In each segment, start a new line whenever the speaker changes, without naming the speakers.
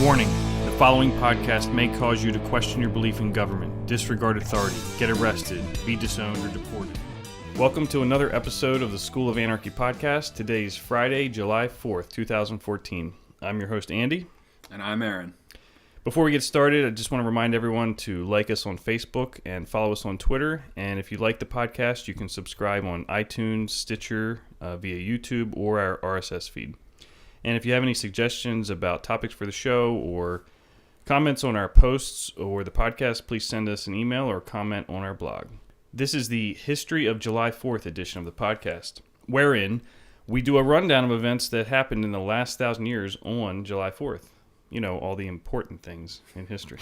Warning, the following podcast may cause you to question your belief in government, disregard authority, get arrested, be disowned, or deported. Welcome to another episode of the School of Anarchy podcast. Today is Friday, July 4th, 2014. I'm your host, Andy.
And I'm Aaron.
Before we get started, I just want to remind everyone to like us on Facebook and follow us on Twitter. And if you like the podcast, you can subscribe on iTunes, Stitcher, via YouTube, or our RSS feed. And if you have any suggestions about topics for the show or comments on our posts or the podcast, please send us an email or comment on our blog. This is the History of July 4th edition of the podcast, wherein we do a rundown of events that happened in the last 1,000 years on July 4th. You know, all the important things in history.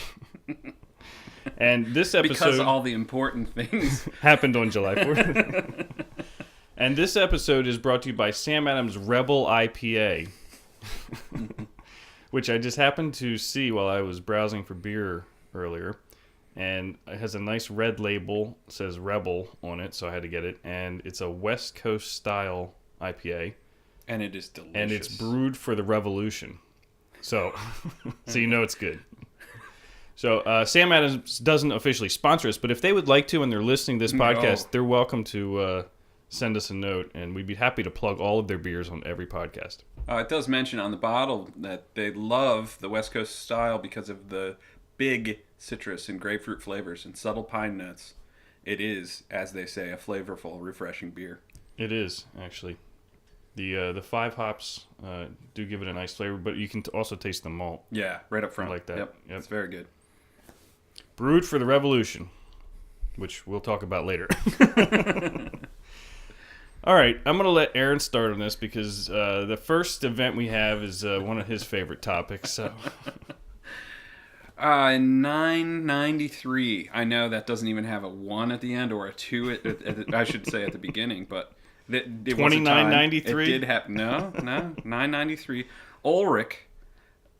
And this episode...
Because all the important things...
happened on July 4th. And this episode is brought to you by Sam Adams Rebel IPA, which I just happened to see while I was browsing for beer earlier. And it has a nice red label, says Rebel on it, so I had to get it. And it's a West Coast style IPA.
And it is delicious.
And it's brewed for the revolution. So you know it's good. So Sam Adams doesn't officially sponsor us, but if they would like to and they're listening to this podcast, they're welcome to send us a note, and we'd be happy to plug all of their beers on every podcast.
It does mention on the bottle that they love the West Coast style because of the big citrus and grapefruit flavors and subtle pine notes. It is, as they say, a flavorful, refreshing beer.
It is, actually. The 5 hops do give it a nice flavor, but you can also taste the malt.
Yeah, right up front.
I like that.
Yep. It's very good.
Brewed for the revolution, which we'll talk about later. All right, I'm going to let Aaron start on this because the first event we have is one of his favorite topics. So,
in 993, I know that doesn't even have a 1 at the end or a 2, I should say at the beginning, but...
2993?
It did happen. No, 993. Ulrich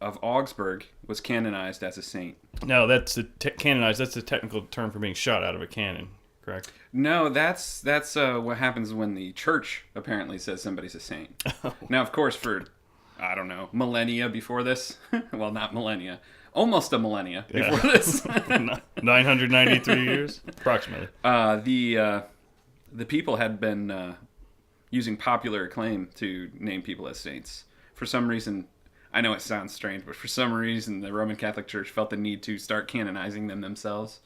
of Augsburg was canonized as a saint.
No, that's canonized. That's the technical term for being shot out of a cannon, correct?
No, that's what happens when the church apparently says somebody's a saint. Oh. Now, of course, for, I don't know, millennia before this. Well, not millennia. Almost a millennia before this.
993 years? Approximately.
The people had been... using popular acclaim to name people as saints. For some reason, I know it sounds strange, but for some reason the Roman Catholic Church felt the need to start canonizing them themselves.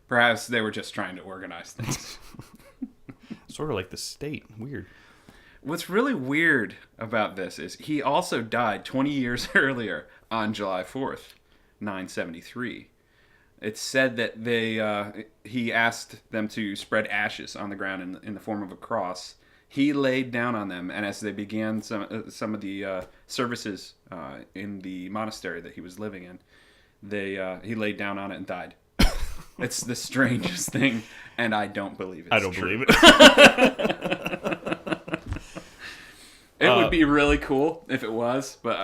Perhaps they were just trying to organize things.
Sort of like the state. Weird.
What's really weird about this is he also died 20 years earlier on July 4th, 973. It's said that he asked them to spread ashes on the ground in the form of a cross. He laid down on them, and as they began some of the services in the monastery that he was living in, he laid down on it and died. It's the strangest thing, and I don't believe it.
I don't believe it.
It would be really cool if it was, but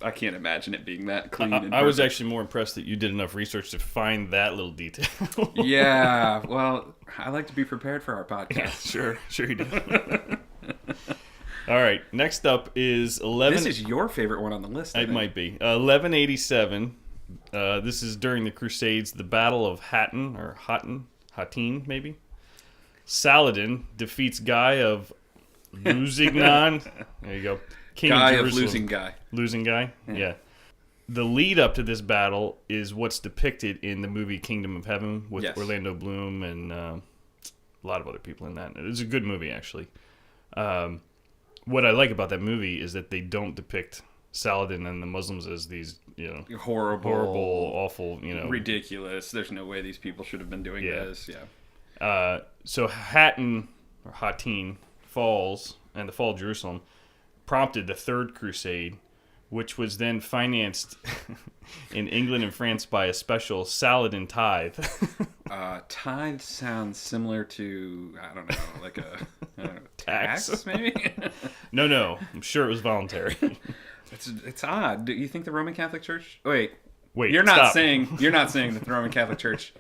I can't imagine it being that clean.
I was actually more impressed that you did enough research to find that little detail.
Yeah, well, I like to be prepared for our podcast.
Yeah, sure you do. All right, next up is 11...
This is your favorite one on the list,
It might be. 1187. This is during the Crusades, the Battle of Hattin, or Hattin, maybe. Saladin defeats Guy of Lusignan. There you go. King
Guy
of
Losing Guy.
Losing Guy? Yeah. The lead up to this battle is what's depicted in the movie Kingdom of Heaven with Orlando Bloom and a lot of other people in that. It's a good movie, actually. What I like about that movie is that they don't depict Saladin and the Muslims as these,
horrible,
awful,
ridiculous. There's no way these people should have been doing this. Yeah.
So Hattin falls, and the fall of Jerusalem prompted the Third Crusade, which was then financed in England and France by a special Saladin tithe.
Tithe sounds similar to, I don't know, like a tax maybe?
No. I'm sure it was voluntary.
It's odd. Do you think the Roman Catholic Church... Wait.
You're
not saying that the Roman Catholic Church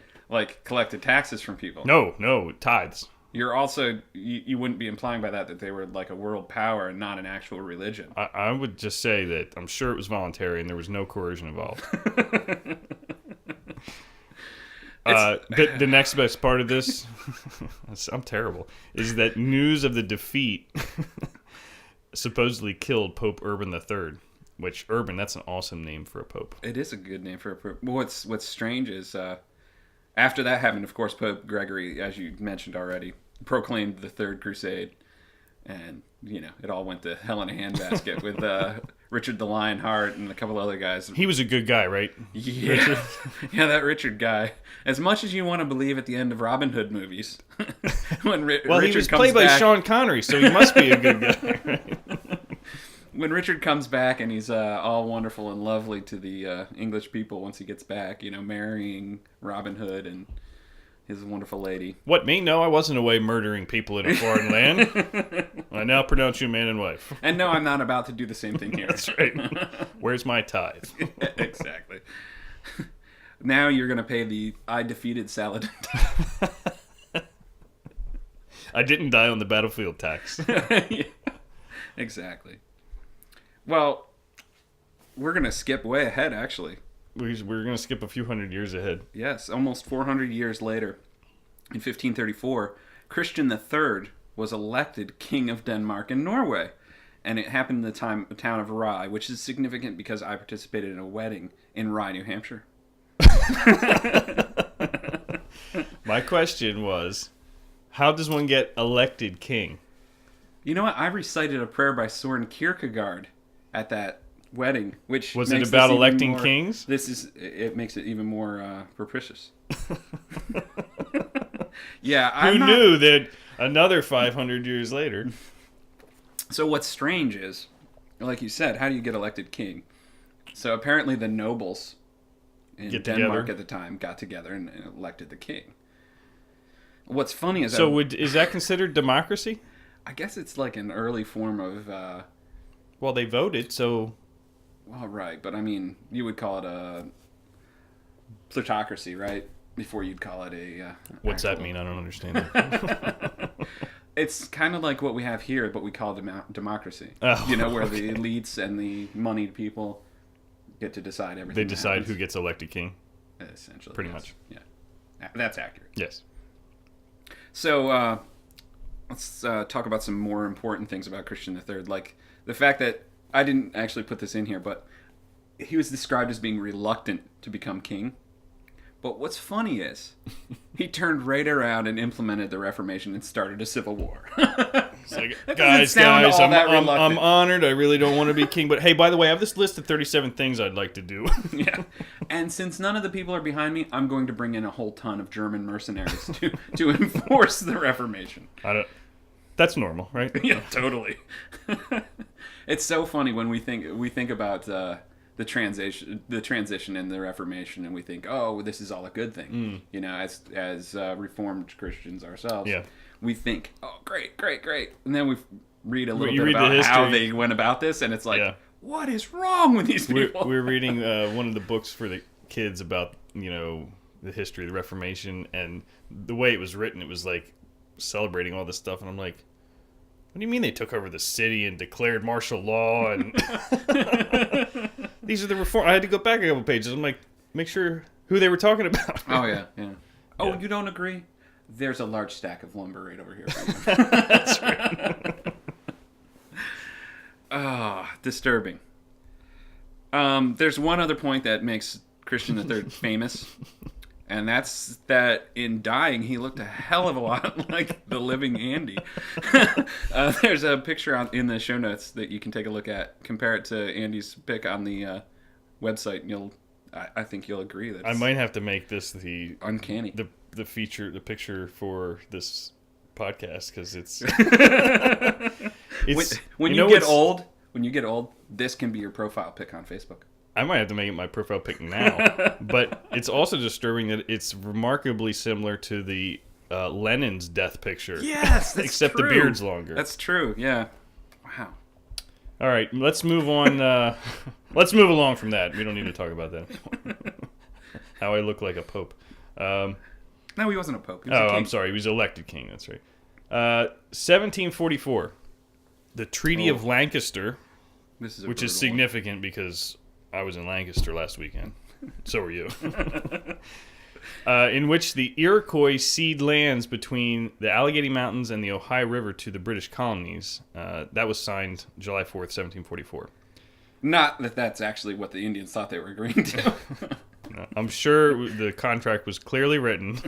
collected taxes from people.
No, tithes.
You're also you wouldn't be implying by that they were like a world power and not an actual religion.
I would just say that I'm sure it was voluntary and there was no coercion involved. The next best part of this, I'm terrible, is that news of the defeat supposedly killed Pope Urban III. Which Urban, that's an awesome name for a pope.
It is a good name for a pope. What's strange is after that happened, of course, Pope Gregory, as you mentioned already, proclaimed the Third Crusade, and it all went to hell in a handbasket with Richard the Lionheart and a couple other guys.
He was a good guy, right?
Yeah, Richard. Yeah, that Richard guy. As much as you want to believe at the end of Robin Hood movies, when Richard
he was
comes
played by
back,
Sean Connery, so he must be a good guy, right?
When Richard comes back and he's all wonderful and lovely to the English people once he gets back, marrying Robin Hood and his wonderful lady.
What, me? No, I wasn't away murdering people in a foreign land. I now pronounce you man and wife.
And no, I'm not about to do the same thing here.
That's right. Where's my tithe?
Exactly. Now you're going to pay the I defeated Saladin.
I didn't die on the battlefield tax.
Yeah, exactly. Well, we're going to skip way ahead, actually.
We're going to skip a few hundred years ahead.
Yes, almost 400 years later, in 1534, Christian III was elected King of Denmark and Norway. And it happened in the town of Rye, which is significant because I participated in a wedding in Rye, New Hampshire.
My question was, how does one get elected king?
You know what? I recited a prayer by Soren Kierkegaard at that wedding, which
was
makes
it about
this even
electing
more,
kings?
It makes it even more propitious. Yeah,
Who knew that another 500 years later?
So what's strange is, like you said, how do you get elected king? So apparently the nobles in Denmark at the time got together and elected the king. What's funny is
is that considered democracy?
I guess it's like an early form of.
Well, they voted, so.
Well, right, but I mean, you would call it a plutocracy, right? Before you'd call it a.
What's that mean? I don't understand that.
It's kind of like what we have here, but we call democracy.
Oh,
Where the elites and the moneyed people get to decide everything.
They decide who gets elected king.
Essentially,
pretty much.
Yeah, that's accurate.
Yes.
So let's talk about some more important things about Christian III, like the fact that I didn't actually put this in here, but he was described as being reluctant to become king. But what's funny is he turned right around and implemented the Reformation and started a civil war.
It's like, guys, I'm honored. I really don't want to be king. But hey, by the way, I have this list of 37 things I'd like to do.
Yeah. And since none of the people are behind me, I'm going to bring in a whole ton of German mercenaries to enforce the Reformation.
That's normal, right?
Yeah, totally. It's so funny when we think about the transition and the Reformation, and we think, oh, this is all a good thing. As Reformed Christians ourselves,
yeah.
We think, oh, great, and then we read a little bit about how they went about this, and it's like, what is wrong with these people?
We're reading one of the books for the kids about the history of the Reformation, and the way it was written, it was like celebrating all this stuff, and I'm like, what do you mean they took over the city and declared martial law? And these are the reform. I had to go back a couple pages. I'm like, make sure who they were talking about.
Oh yeah. Oh, yeah. You don't agree? There's a large stack of lumber right over here.
That's right.
Disturbing. There's one other point that makes Christian III famous. And that's that in dying, he looked a hell of a lot like the living Andy. There's a picture in the show notes that you can take a look at. Compare it to Andy's pic on the website, and I think you'll agree that
I might have to make this the
uncanny,
the picture for this podcast, because it's
when you get old, this can be your profile pic on Facebook.
I might have to make it my profile pic now. But it's also disturbing that it's remarkably similar to the Lenin's death picture.
Yes, that's
except
true.
The beard's longer.
That's true, yeah. Wow.
All right, let's move on. Let's move along from that. We don't need to talk about that anymore. How I look like a pope.
No, he wasn't a pope. He was a king.
I'm sorry. He was elected king. That's right. 1744. The Treaty of Lancaster,
This is
which is significant because I was in Lancaster last weekend. So were you. In which the Iroquois cede lands between the Allegheny Mountains and the Ohio River to the British colonies. That was signed July 4th, 1744.
Not that that's actually what the Indians thought they were agreeing to.
I'm sure the contract was clearly written.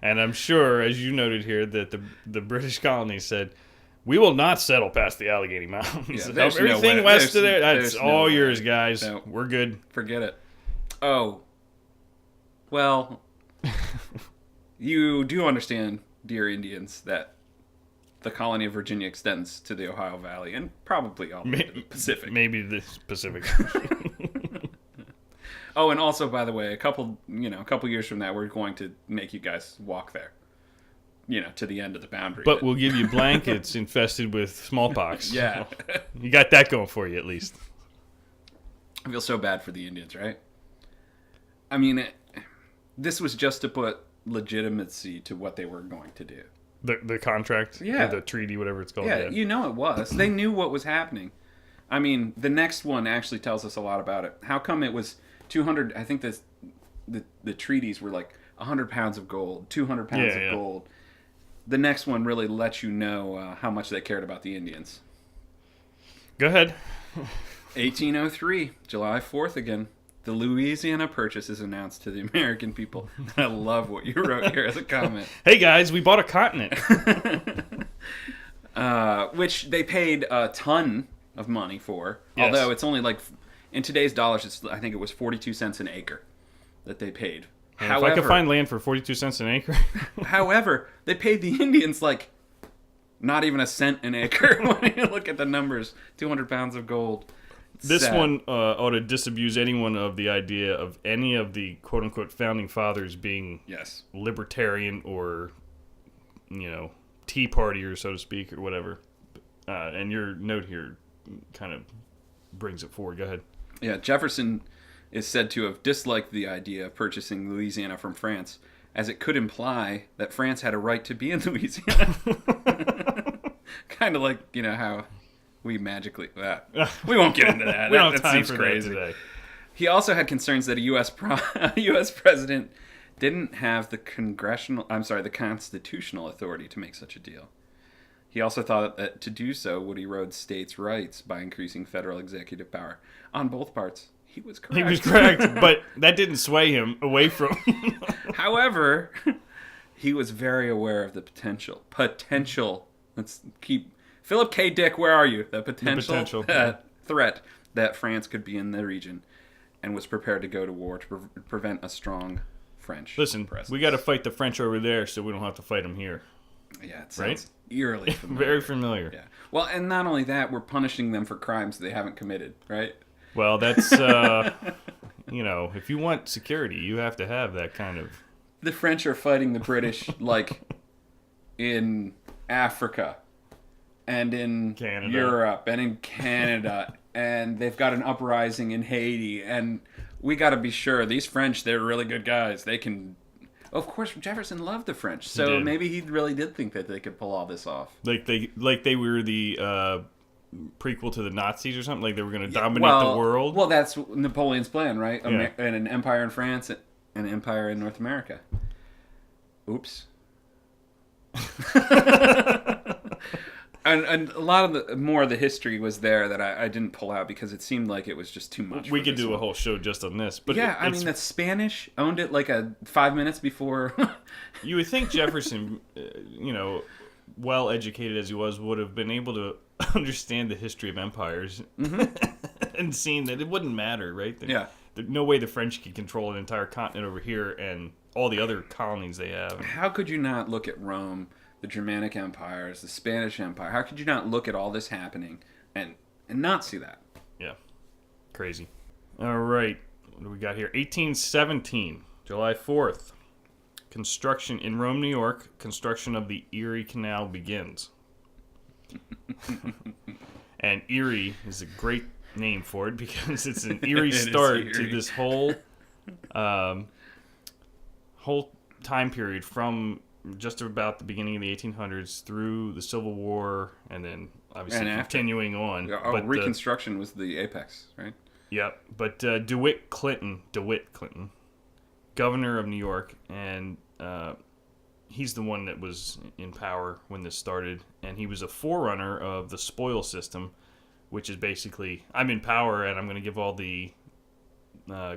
And I'm sure, as you noted here, that the British colonies said, we will not settle past the Allegheny Mountains.
Yeah, there's
everything
no way.
west of there,
There's
that's
no
all
way.
yours, guys.
No.
We're good.
Forget it. Oh. Well, you do understand, dear Indians, that the colony of Virginia extends to the Ohio Valley and probably all the way to the Pacific.
Maybe the Pacific.
Oh, and also, by the way, a couple years from now, we're going to make you guys walk there. To the end of the boundary.
But we'll give you blankets infested with smallpox.
Yeah.
You got that going for you, at least.
I feel so bad for the Indians, right? I mean, this was just to put legitimacy to what they were going to do.
The contract?
Yeah.
Or the treaty, whatever it's called.
Yeah, it was. They knew what was happening. I mean, the next one actually tells us a lot about it. How come it was 200, I think the treaties were like 100 pounds of gold, 200 pounds of gold. The next one really lets you know how much they cared about the Indians.
Go ahead.
1803, July 4th again. The Louisiana Purchase is announced to the American people. I love what you wrote here as a comment.
Hey, guys, we bought a continent.
Which they paid a ton of money for.
Yes.
Although it's only like, in today's dollars, I think it was 42 cents an acre that they paid.
And if I could find land for 42 cents an acre.
However, they paid the Indians like not even a cent an acre when you look at the numbers. 200 pounds of gold.
This
Sad.
one ought to disabuse anyone of the idea of any of the quote-unquote founding fathers being libertarian or, Tea Partier, so to speak, or whatever. And your note here kind of brings it forward. Go ahead.
Yeah, Jefferson is said to have disliked the idea of purchasing Louisiana from France, as it could imply that France had a right to be in Louisiana. Kind of like, how we magically... we won't get into that.
We don't have
that
time
seems
for
crazy.
that today.
He also had concerns that a U.S. president didn't have the constitutional authority to make such a deal. He also thought that to do so would erode states' rights by increasing federal executive power. On both parts, he was correct.
He was correct, but that didn't sway him away from...
However, he was very aware of the potential. Let's keep... Philip K. Dick, where are you? The potential. Threat that France could be in the region, and was prepared to go to war to prevent a strong French presence.
We got to fight the French over there so we don't have to fight them here.
Yeah, it sounds eerily familiar.
Very familiar.
Yeah. Well, and not only that, we're punishing them for crimes they haven't committed, right?
Well, that's, if you want security, you have to have that kind of...
The French are fighting the British, like, in Africa, and in
Canada.
Europe, and in Canada, and they've got an uprising in Haiti, and we got to be sure, these French, they're really good guys. They can... Of course, Jefferson loved the French, so maybe he really did think that they could pull all this off.
Like they were the prequel to the Nazis or something? Like they were going to dominate the world?
Well, that's Napoleon's plan, right?
Yeah.
And an empire in France and an empire in North America. Oops. And a lot of more of the history was there that I didn't pull out because it seemed like it was just too much.
We could do a whole show just on this. But
yeah, I mean, the Spanish owned it like 5 minutes before.
You would think Jefferson, well educated as he was, would have been able to understand the history of empires and seen that it wouldn't matter, right?
Yeah.
There's no way the French could control an entire continent over here and all the other colonies they have.
How could you not look at Rome, the Germanic empires, the Spanish Empire? How could you not look at all this happening and not see that?
Yeah. Crazy. All right. What do we got here? 1817, July 4th. Construction in Rome, New York. Construction of the Erie Canal begins. And Erie is a great name for it because it's an eerie start to this whole time period from just about the beginning of the 1800s through the Civil War, and then obviously
And after.
continuing on.
Oh,
But
Reconstruction was the apex, right?
yeah, but DeWitt Clinton, governor of New York, and he's the one that was in power when this started, and he was a forerunner of the spoil system, which is basically, I'm in power and I'm going to give all the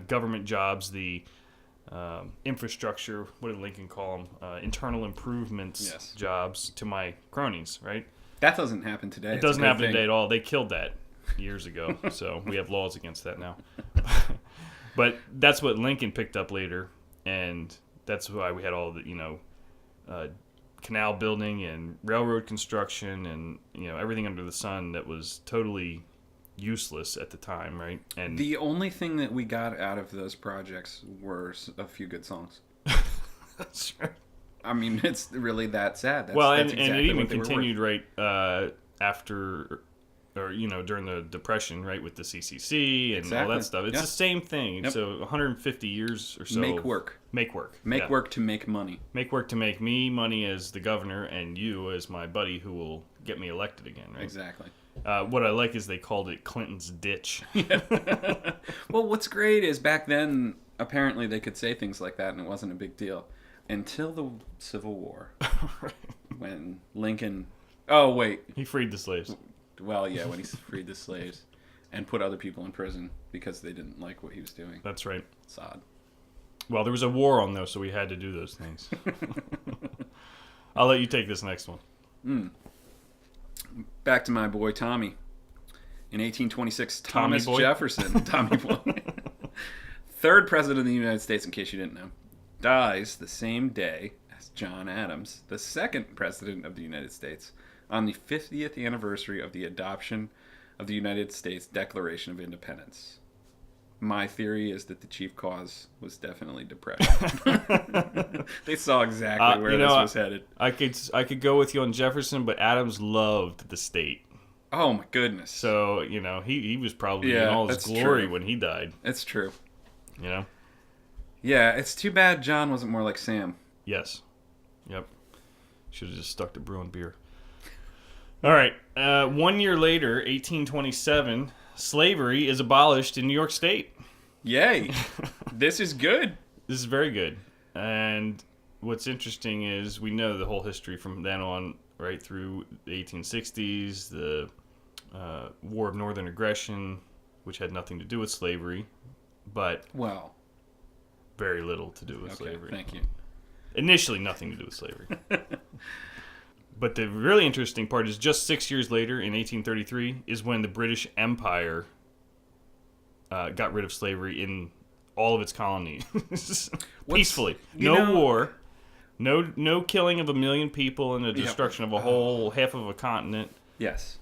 government jobs, the infrastructure, what did Lincoln call them? Internal improvements
Yes.
jobs to my cronies, right?
That doesn't happen today.
It doesn't happen today at all. They killed that years ago, so we have laws against that now. But that's what Lincoln picked up later, and that's why we had all the, canal building and railroad construction and, everything under the sun that was totally useless at the time, right? And
The only thing that we got out of those projects were a few good songs.
that's right.
I mean, it's really that sad. That's,
Well,
that's
and
exactly
it even
what they were
continued right after, or during the Depression, right, with the CCC and all
Exactly.
that stuff. It's
Yeah.
the same thing.
Yep.
So 150 years or so.
Make work.
Make work.
Make
Yeah.
work to make money.
Make work to make me money as the governor and you as my buddy who will get me elected again, right?
Exactly.
What I like is they called it Clinton's ditch.
Well, what's great is back then, apparently they could say things like that and it wasn't a big deal. Until the Civil War, when Lincoln... Oh, wait.
He freed the slaves.
Well, yeah, when he freed the slaves and put other people in prison because they didn't like what he was doing.
That's right.
It's odd.
Well, there was a war on those, so we had to do those things. I'll let you take this next one.
Back to my boy Tommy. In 1826,
Tommy
Thomas
boy?
Jefferson, Tommy boy, third president of the United States, in case you didn't know, dies the same day as John Adams, the second president of the United States, on the 50th anniversary of the adoption of the United States Declaration of Independence. My theory is that the chief cause was definitely depression. They saw exactly where this was headed.
I could go with you on Jefferson, but Adams loved the state.
Oh my goodness.
So, he was probably in
Yeah,
all his
that's
glory
true.
when he died,
It's true.
you know?
Yeah, it's too bad John wasn't more like Sam.
Yes. Yep. Should have just stuck to brewing beer. All right. 1 year later, 1827, slavery is abolished in New York State.
Yay. This is good.
This is very good. And what's interesting is we know the whole history from then on, right through the 1860s, the War of Northern Aggression, which had nothing to do with slavery, but
Well,
very little to do with
okay,
slavery.
thank you.
Initially, nothing to do with slavery. But the really interesting part is just 6 years later, in 1833, is when the British Empire got rid of slavery in all of its colonies peacefully. No war, no killing of 1 million people, and the destruction of a whole half of a continent.
Yes.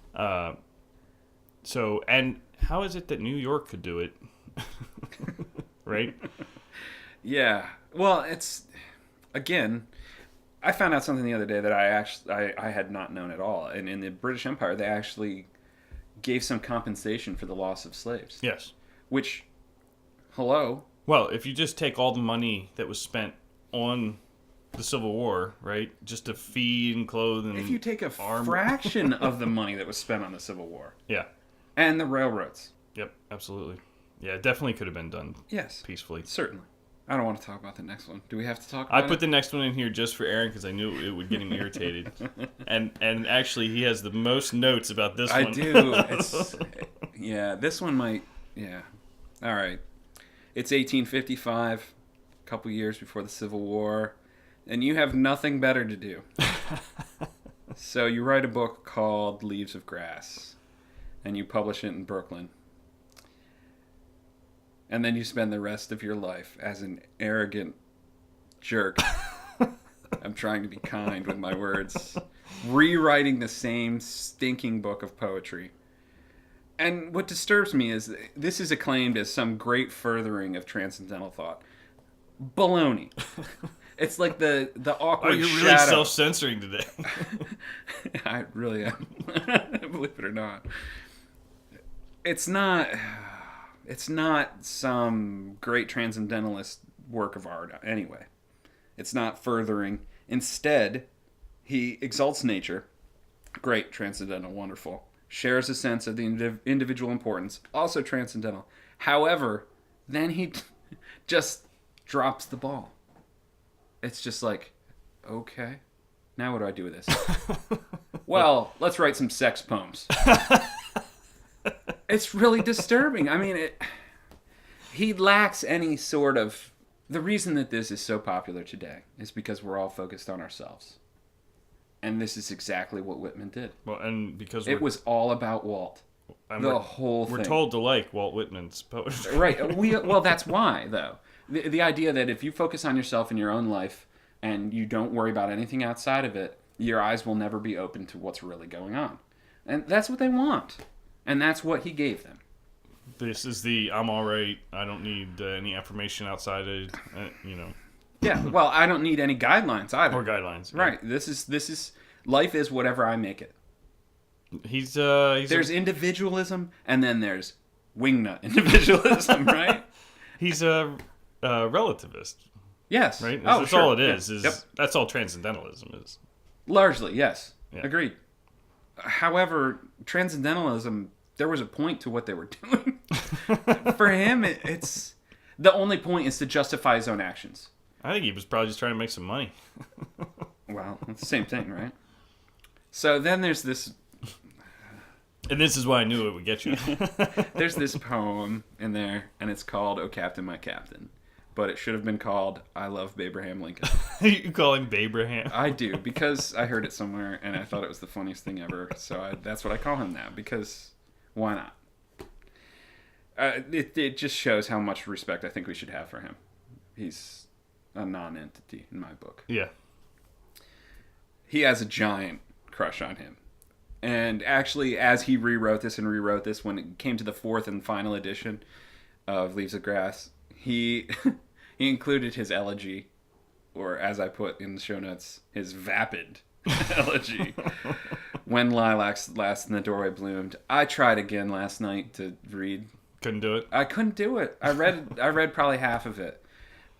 So, and how is it that New York could do it? Right?
Yeah. Well, it's again, I found out something the other day that I had not known at all. And in the British Empire, they actually gave some compensation for the loss of slaves.
Yes.
Which, hello.
Well, if you just take all the money that was spent on the Civil War, right, just to feed and clothe and
If you take a
armor.
fraction of the money that was spent on the Civil War
Yeah.
and the railroads.
Yep, absolutely. Yeah, it definitely could have been done
Yes.
peacefully.
Certainly. I don't want to talk about the next one. Do we have to talk
I
about
put
it?
the next one in here just for Aaron because I knew it would get him irritated. and actually, he has the most notes about this one.
I do. It's yeah. This one might. Yeah. All right. It's 1855, a couple years before the Civil War, and you have nothing better to do. So you write a book called Leaves of Grass, and you publish it in Brooklyn. And then you spend the rest of your life as an arrogant jerk. I'm trying to be kind with my words. Rewriting the same stinking book of poetry. And what disturbs me is this is acclaimed as some great furthering of transcendental thought. Baloney. It's like the awkward
Oh, you're really
shadow.
self-censoring today.
I really am. Believe it or not. It's not some great transcendentalist work of art anyway. It's not furthering Instead, he exalts nature. Great, transcendental, wonderful. Shares a sense of the individual importance. Also transcendental. However, then he just drops the ball. It's just like, okay, now what do I do with this? Well, let's write some sex poems. It's really disturbing. I mean, he lacks any sort of... The reason that this is so popular today is because we're all focused on ourselves. And this is exactly what Whitman did.
Well, and because
it was all about Walt. The whole thing.
We're told to like Walt Whitman's poetry.
Right. Well, that's why, though. The idea that if you focus on yourself in your own life and you don't worry about anything outside of it, your eyes will never be open to what's really going on. And that's what they want. And that's what he gave them.
This is I'm all right. I don't need any affirmation outside of,
Yeah, well, I don't need any guidelines either.
Or guidelines.
Right. Yeah. This is life is whatever I make it. There's individualism, and then there's wingnut individualism, right?
He's a relativist.
Yes.
Right?
That's
sure. All it is.
Yep.
That's all transcendentalism is.
Largely, yes.
Yeah.
Agreed. However, transcendentalism, there was a point to what they were doing. For him, it's... The only point is to justify his own actions.
I think he was probably just trying to make some money.
Well, it's the same thing, right? So then there's this...
And this is why I knew it would get you.
There's this poem in there, and it's called "Oh Captain, My Captain." But it should have been called "I Love Abraham Lincoln."
You call him Babraham?
I do, because I heard it somewhere, and I thought it was the funniest thing ever. So that's what I call him now, because why not? It just shows how much respect I think we should have for him. He's a non-entity in my book.
Yeah.
He has a giant crush on him. And actually, as he rewrote this, when it came to the fourth and final edition of Leaves of Grass, he included his elegy, or as I put in the show notes, his vapid elegy. When lilacs last in the doorway bloomed. I tried again last night to read.
Couldn't do it?
I couldn't do it. I read probably half of it.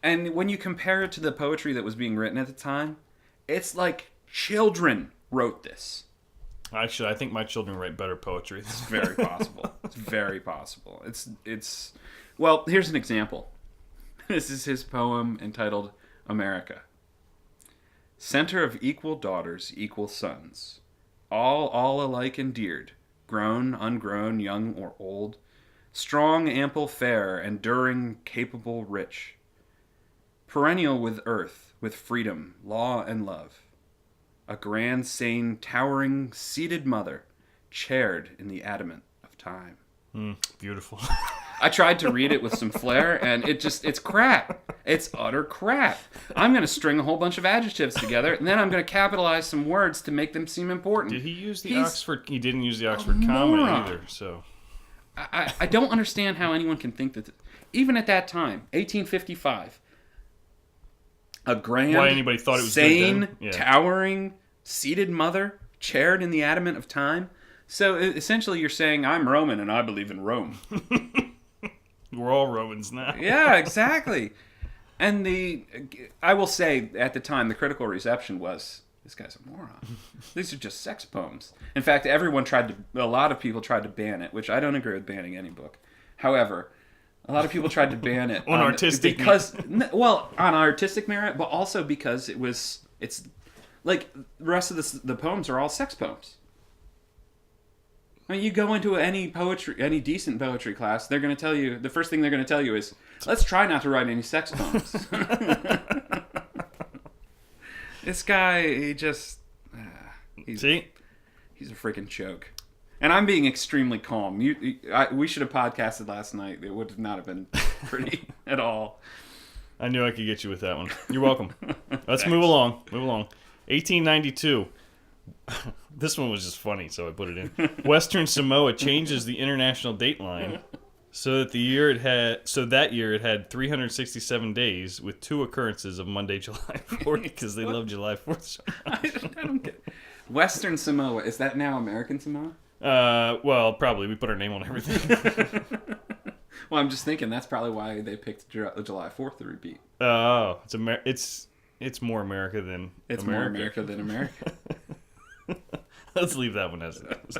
And when you compare it to the poetry that was being written at the time, it's like children wrote this.
Actually, I think my children write better poetry.
It's very possible. It's very possible. It's well, here's an example. This is his poem entitled America. Center of equal daughters, equal sons, all alike endeared, grown, ungrown, young or old, strong, ample, fair, enduring, capable, rich, perennial with earth, with freedom, law, and love. A grand, sane, towering, seated mother, chaired in the adamant of time.
Beautiful.
I tried to read it with some flair, and it's crap. It's utter crap. I'm going to string a whole bunch of adjectives together, and then I'm going to capitalize some words to make them seem important.
Did he use the Oxford? He didn't use the Oxford comma either, so...
I don't understand how anyone can think that... Even at that time, 1855... A grand,
why anybody thought it was
sane,
good then? Yeah.
towering, seated mother, chaired in the adamant of time. So essentially you're saying, I'm Roman and I believe in Rome.
We're all Romans now.
Yeah, exactly. And I will say, at the time, the critical reception was, this guy's a moron. These are just sex poems. In fact, a lot of people tried to ban it, which I don't agree with banning any book. However... A lot of people tried to ban it
on artistic
on artistic merit, but also because it's like the rest of the poems are all sex poems. I mean, you go into any decent poetry class, they're going to tell you, the first thing they're going to tell you is, let's try not to write any sex poems. This guy, he's a freaking joke. And I'm being extremely calm. We should have podcasted last night. It would not have been pretty at all.
I knew I could get you with that one. You're welcome. Let's move along. 1892. This one was just funny, so I put it in. Western Samoa changes the international date line so that year it had 367 days with 2 occurrences of Monday, July 4th, because they love July 4th so much.
I don't get it. Western Samoa, is that now American Samoa?
Well, probably. We put our name on everything.
Well, I'm just thinking that's probably why they picked July 4th to repeat.
Oh, it's It's more America than
It's
America.
more America than America.
Let's leave that one as it is.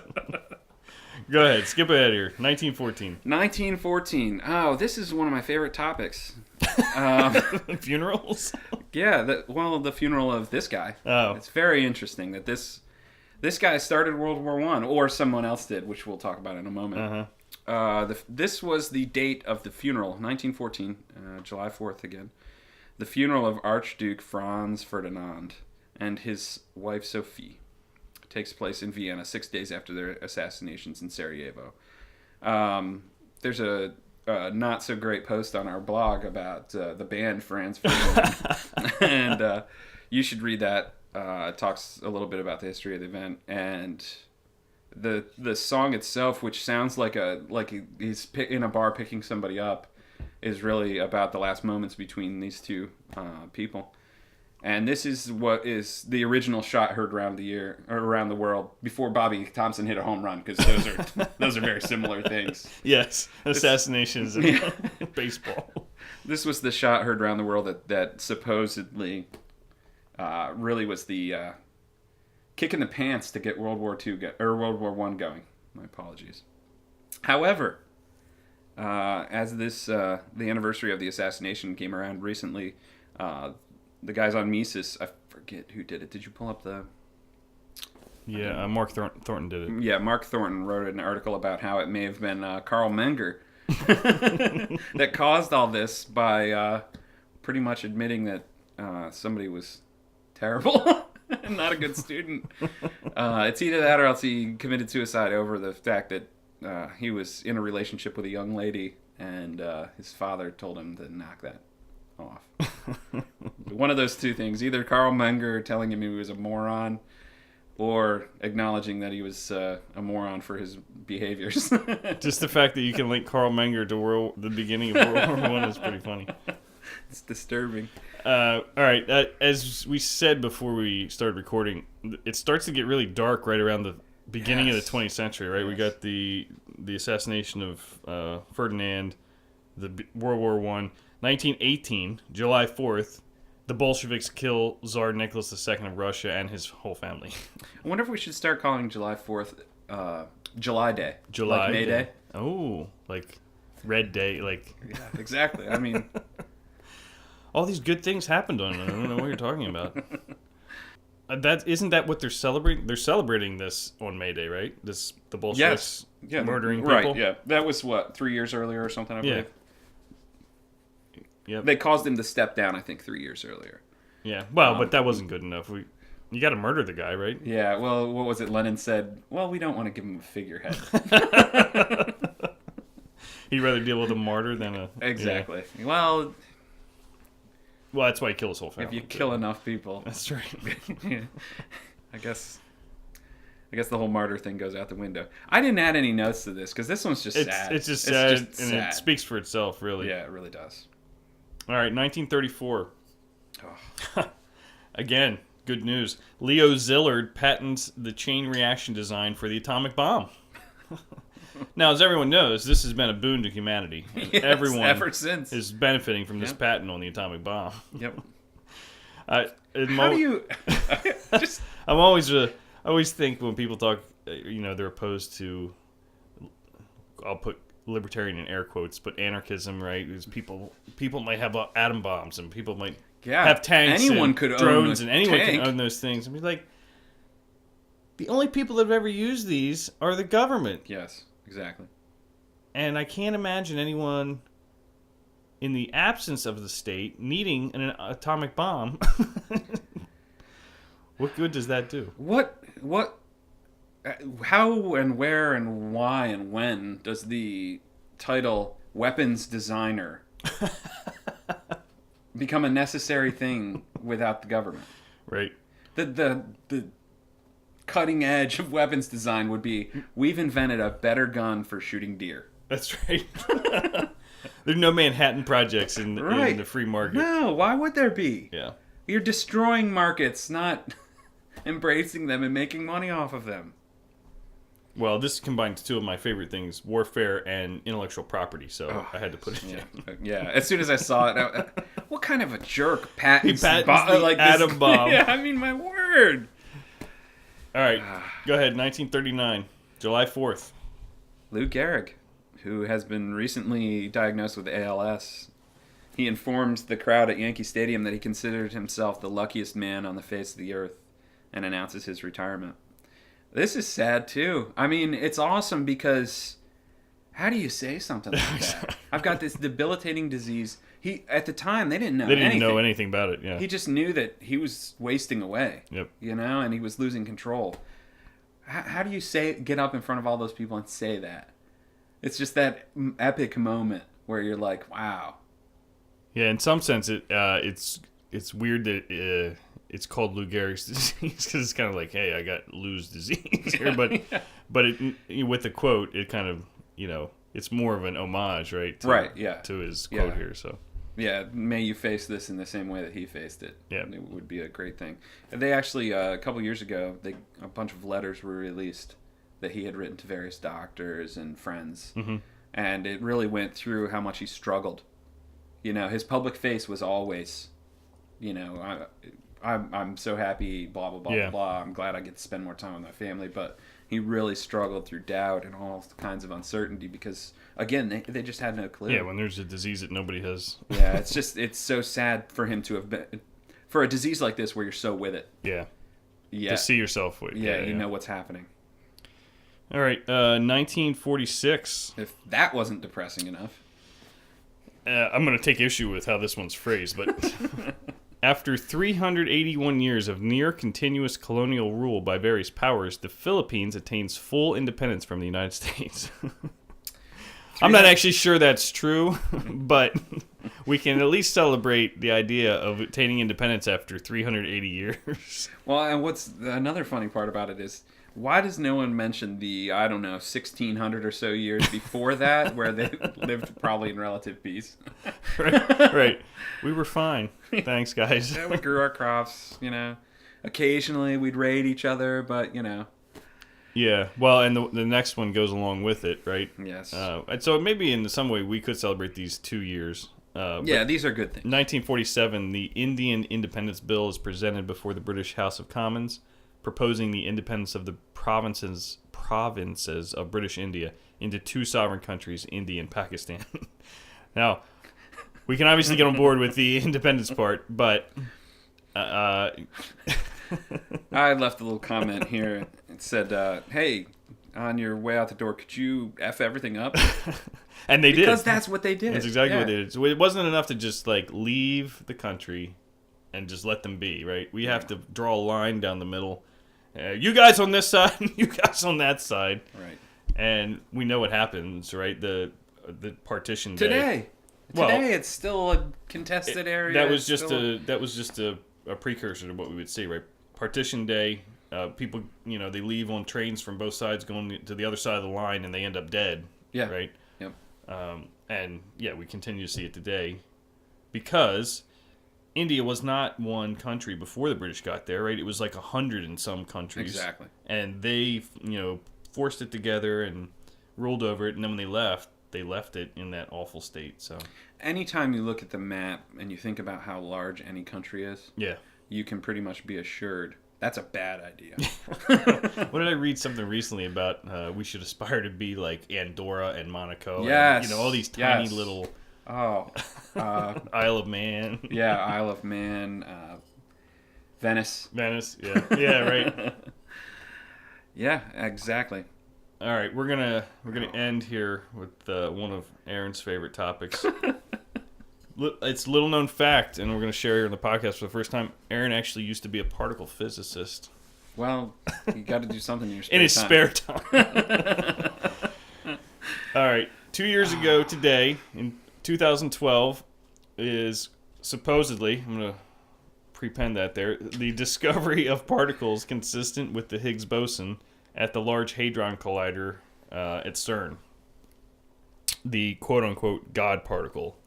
Go ahead. Skip ahead here. 1914.
1914. Oh, this is one of my favorite topics.
Funerals?
Yeah, the funeral of this guy.
Oh.
It's very interesting that this guy started World War I, or someone else did, which we'll talk about in a moment. This was the date of the funeral, 1914, July 4th again. The funeral of Archduke Franz Ferdinand and his wife Sophie. Takes place in Vienna 6 days after their assassinations in Sarajevo. There's a not so great post on our blog about the band Franz Ferdinand, and you should read that. It talks a little bit about the history of the event and the song itself, which sounds like he's in a bar picking somebody up, is really about the last moments between these two people. And this is what is the original shot heard around the world before Bobby Thompson hit a home run, because those are very similar things.
Yes, assassinations in baseball.
This was the shot heard around the world that supposedly really was the kick in the pants to get World War I going. My apologies. However, as the anniversary of the assassination came around recently, the guys on Mises, I forget who did it. Did you pull up the...
Yeah, Mark Thornton did it.
Yeah, Mark Thornton wrote an article about how it may have been Carl Menger that caused all this by pretty much admitting that somebody was terrible and not a good student. It's either that or else he committed suicide over the fact that he was in a relationship with a young lady and his father told him to knock that off. One of those two things, either Carl Menger telling him he was a moron or acknowledging that he was a moron for his behaviors.
Just the fact that you can link Carl Menger to the beginning of World War I is pretty funny.
It's disturbing.
All right, as we said before we started recording, it starts to get really dark right around the beginning of the 20th century, right? Yes. We got the assassination of Ferdinand, the World War I. 1918, July 4th, the Bolsheviks kill Tsar Nicholas II of Russia and his whole family.
I wonder if we should start calling July 4th July Day.
July
like May Day.
Oh, like Red Day. Like
yeah, exactly. I mean...
all these good things happened on it. I don't know what you're talking about. Isn't that what they're celebrating? They're celebrating this on May Day, right? The Bolsheviks murdering people?
Right, yeah. That was, 3 years earlier or something, I believe?
Yep.
They caused him to step down, I think, 3 years earlier.
Yeah, well, but that wasn't good enough. You got to murder the guy, right?
Yeah, well, what was it? Lenin said, well, we don't want to give him a figurehead.
He'd rather deal with a martyr than a...
Exactly.
Yeah.
Well,
that's why he killed his whole family.
If you kill enough people.
That's right.
Yeah. I guess the whole martyr thing goes out the window. I didn't add any notes to this, because this one's just sad.
It's just sad, and it speaks for itself, really.
Yeah, it really does.
All right, 1934. Oh. Again, good news. Leo Szilard patents the chain reaction design for the atomic bomb. Now, as everyone knows, this has been a boon to humanity.
Yes,
everyone
ever since
is benefiting from this patent on the atomic bomb.
Yep.
How
do you... just...
I always think when people talk, they're opposed to... I'll put libertarian in air quotes, but anarchism, right? Is people might have atom bombs, and people might have tanks,
anyone could
drones,
own
and anyone
tank.
can own those things. I mean, like, the only people that have ever used these are the government.
Yes, exactly.
And I can't imagine anyone, in the absence of the state, needing an atomic bomb. What good does that do?
How and where and why and when does the title weapons designer become a necessary thing without the government?
Right.
The cutting edge of weapons design would be, we've invented a better gun for shooting deer.
That's right. There's no Manhattan projects in the free market.
No, why would there be?
Yeah.
You're destroying markets, not embracing them and making money off of them.
Well, this combines two of my favorite things, warfare and intellectual property, so I had to put it in.
Yeah, as soon as I saw it, What kind of a jerk patents,
He patents the
like
atom
this?
bomb.
Yeah, I mean, my word.
All right, go ahead. 1939, July 4th.
Lou Gehrig, who has been recently diagnosed with ALS, he informs the crowd at Yankee Stadium that he considered himself the luckiest man on the face of the earth and announces his retirement. This is sad, too. I mean, it's awesome because how do you say something like that? I've got this debilitating disease. At the time, they didn't know
They didn't
anything.
know anything about it, yeah.
He just knew that he was wasting away.
Yep.
And he was losing control. How do you get up in front of all those people and say that? It's just that epic moment where you're like, wow.
Yeah, in some sense, it's weird that it's called Lou Gehrig's disease because it's kind of like, hey, I got Lou's disease here, but
Yeah.
but with the quote, it kind of it's more of an homage, right? To his quote here. So
yeah, may you face this in the same way that he faced it.
Yeah,
it would be a great thing. And they actually a couple years ago, a bunch of letters were released that he had written to various doctors and friends, and it really went through how much he struggled. His public face was always, I'm so happy, blah, blah, blah, blah. I'm glad I get to spend more time with my family. But he really struggled through doubt and all kinds of uncertainty because, again, they just had no clue.
Yeah, when there's a disease that nobody has.
Yeah, it's so sad for him to have been, for a disease like this where you're so with it.
Yeah.
Yeah.
To see yourself with.
Yeah, you know what's happening.
All right, 1946.
If that wasn't depressing enough.
I'm going to take issue with how this one's phrased, but after 381 years of near continuous colonial rule by various powers, the Philippines attains full independence from the United States. I'm not actually sure that's true, but we can at least celebrate the idea of attaining independence after 380 years.
Well, and what's another funny part about it is, why does no one mention the, 1600 or so years before that, where they lived probably in relative peace?
Right. We were fine. Thanks, guys.
Yeah, we grew our crops, Occasionally we'd raid each other, but,
Yeah. Well, and the next one goes along with it, right?
Yes.
And so maybe in some way we could celebrate these 2 years.
Yeah, these are good things.
1947, the Indian Independence Bill is presented before the British House of Commons, proposing the independence of the provinces of British India into two sovereign countries, India and Pakistan. Now, we can obviously get on board with the independence part, but
I left a little comment here. It said, hey, on your way out the door, could you F everything up?
And they did.
Because that's what they did.
That's exactly what they did. So it wasn't enough to just leave the country and just let them be, right? We have to draw a line down the middle. You guys on this side, you guys on that side.
Right.
And we know what happens, right? The partition day.
Today it's still a contested area.
That was just a precursor to what we would see, right? Partition day, people, they leave on trains from both sides going to the other side of the line and they end up dead.
Yeah.
Right?
Yep.
And yeah, we continue to see it today because India was not one country before the British got there, right? It was like 100 and some countries.
Exactly.
And they, forced it together and ruled over it. And then when they left it in that awful state. So
anytime you look at the map and you think about how large any country is,
yeah,
you can pretty much be assured that's a bad idea.
What did I read something recently about? We should aspire to be like Andorra and Monaco.
Yes.
And, all these tiny little...
Oh.
Isle of Man.
Yeah, Isle of Man. Venice.
Venice, yeah. Yeah, right.
Yeah, exactly.
All right, we're gonna end here with one of Aaron's favorite topics. It's a little known fact, and we're gonna share here on the podcast for the first time. Aaron actually used to be a particle physicist.
Well, you got to do something in your spare
in his
time.
spare time. All right, 2 years ago today, in 2012, is supposedly, I'm gonna prepend that there, the discovery of particles consistent with the Higgs boson at the Large Hadron Collider at CERN. The quote-unquote God particle.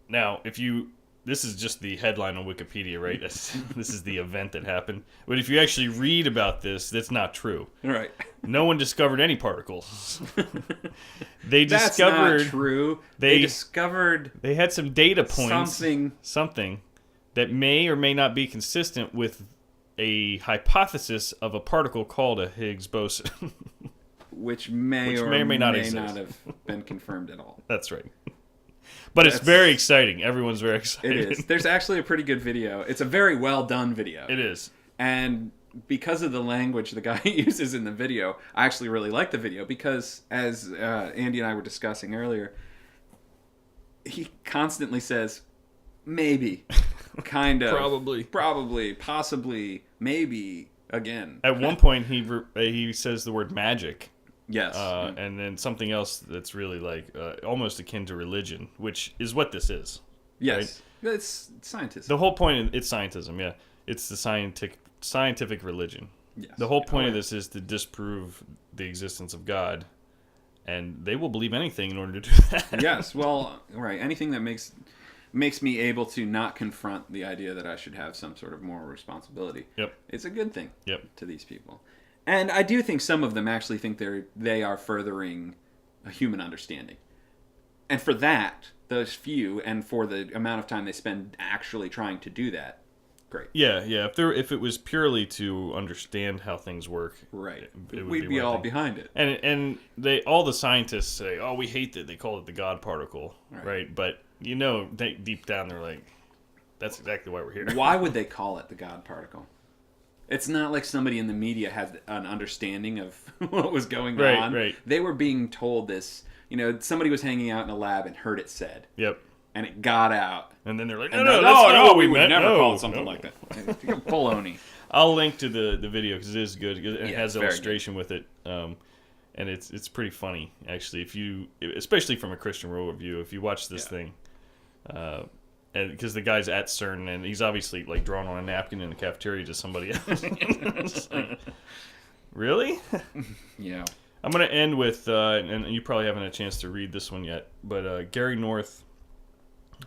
Now, if you this is just the headline on Wikipedia, right? This is the event that happened. But if you actually read about this, that's not true.
Right.
No one discovered any particles. They
That's
discovered
not true. They discovered
they had some data points,
something
that may or may not be consistent with a hypothesis of a particle called a Higgs boson.
which may or may not have been confirmed at all.
That's right. But it's very exciting. Everyone's very excited.
It is. There's actually a pretty good video. It's a very well done video.
It is.
And because of the language the guy uses in the video, I actually really like the video because, as Andy and I were discussing earlier, he constantly says, maybe, kind of, probably, possibly, maybe, again.
At one point, he says the word magic.
Yes.
And then something else that's really like almost akin to religion, which is what this is.
Yes.
Right?
It's scientism.
The whole point, it's scientism, yeah. It's the scientific religion.
Yes.
The whole point of this is to disprove the existence of God, and they will believe anything in order to do that.
Yes, well, right. Anything that makes me able to not confront the idea that I should have some sort of moral responsibility.
Yep.
It's a good thing.
Yep.
To these people. And I do think some of them actually think they are furthering a human understanding. And for that, those few, and for the amount of time they spend actually trying to do that, great.
Yeah. If it was purely to understand how things work,
right,
we'd
be all behind it.
And all the scientists say, "Oh, we hate that they call it the God particle," right? But deep down they're like, "That's exactly why we're here."
Why would they call it the God particle? It's not like somebody in the media had an understanding of what was going on.
Right.
They were being told this. Somebody was hanging out in a lab and heard it said.
Yep.
And it got out.
And then they're like,
no,
that's not what
we
we
would
meant.
never
No,
call it something
no.
like that. Baloney.
I'll link to the video because it is good. It
Yeah,
has
it's very
illustration with it, and it's pretty funny actually. Especially from a Christian worldview, if you watch this thing, and because the guy's at CERN and he's obviously like drawn on a napkin in the cafeteria to somebody else. Like, really?
Yeah.
I'm gonna end with, and you probably haven't had a chance to read this one yet, but Gary North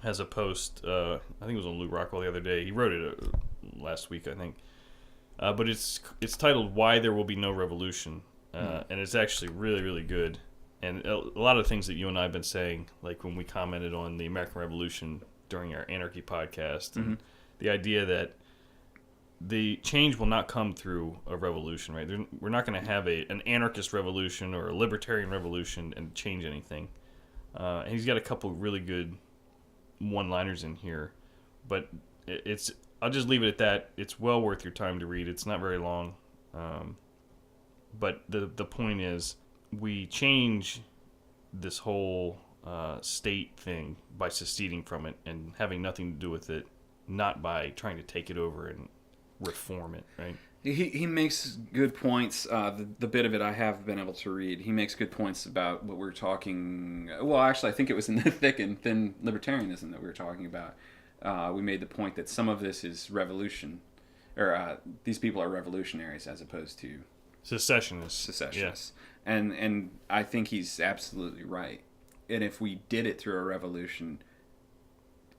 has a post. I think it was on Lou Rockwell the other day. He wrote it last week, I think. But it's titled "Why There Will Be No Revolution," and it's actually really, really good. And a lot of things that you and I have been saying, like when we commented on the American Revolution during our Anarchy podcast, and the idea that the change will not come through a revolution, right? We're not going to have an anarchist revolution or a libertarian revolution and change anything. And he's got a couple really good one-liners in here, but I'll just leave it at that. It's well worth your time to read. It's not very long, but the point is, we change this whole state thing by seceding from it and having nothing to do with it, not by trying to take it over and reform it, right?
He makes good points. The bit of it I have been able to read, he makes good points about what we're talking. Well, actually, I think it was in the thick and thin libertarianism that we were talking about. We made the point that some of this is revolution, or these people are revolutionaries as opposed to
secessionists.
Yeah. And I think he's absolutely right. And if we did it through a revolution,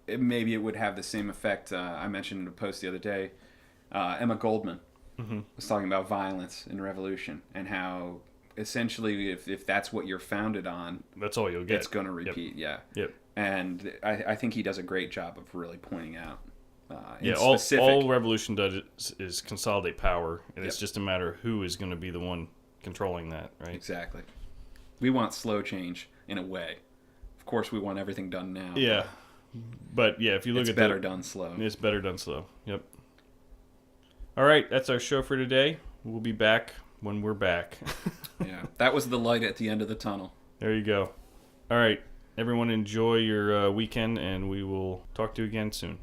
maybe it would have the same effect. I mentioned in a post the other day, Emma Goldman was talking about violence in revolution and how essentially if that's what you're founded on,
that's all you'll get.
It's going to repeat.
Yep.
Yeah. And I think he does a great job of really pointing out.
All revolution does is consolidate power, and it's just a matter of who is going to be the one controlling that, right?
Exactly. We want slow change in a way. Of course, we want everything done now.
Yeah. But yeah, if you look
it's
at
better done slow.
It's better done slow. Yep. All right, that's our show for today. We'll be back when we're back.
Yeah, that was the light at the end of the tunnel.
There you go. All right, everyone enjoy your weekend, and we will talk to you again soon.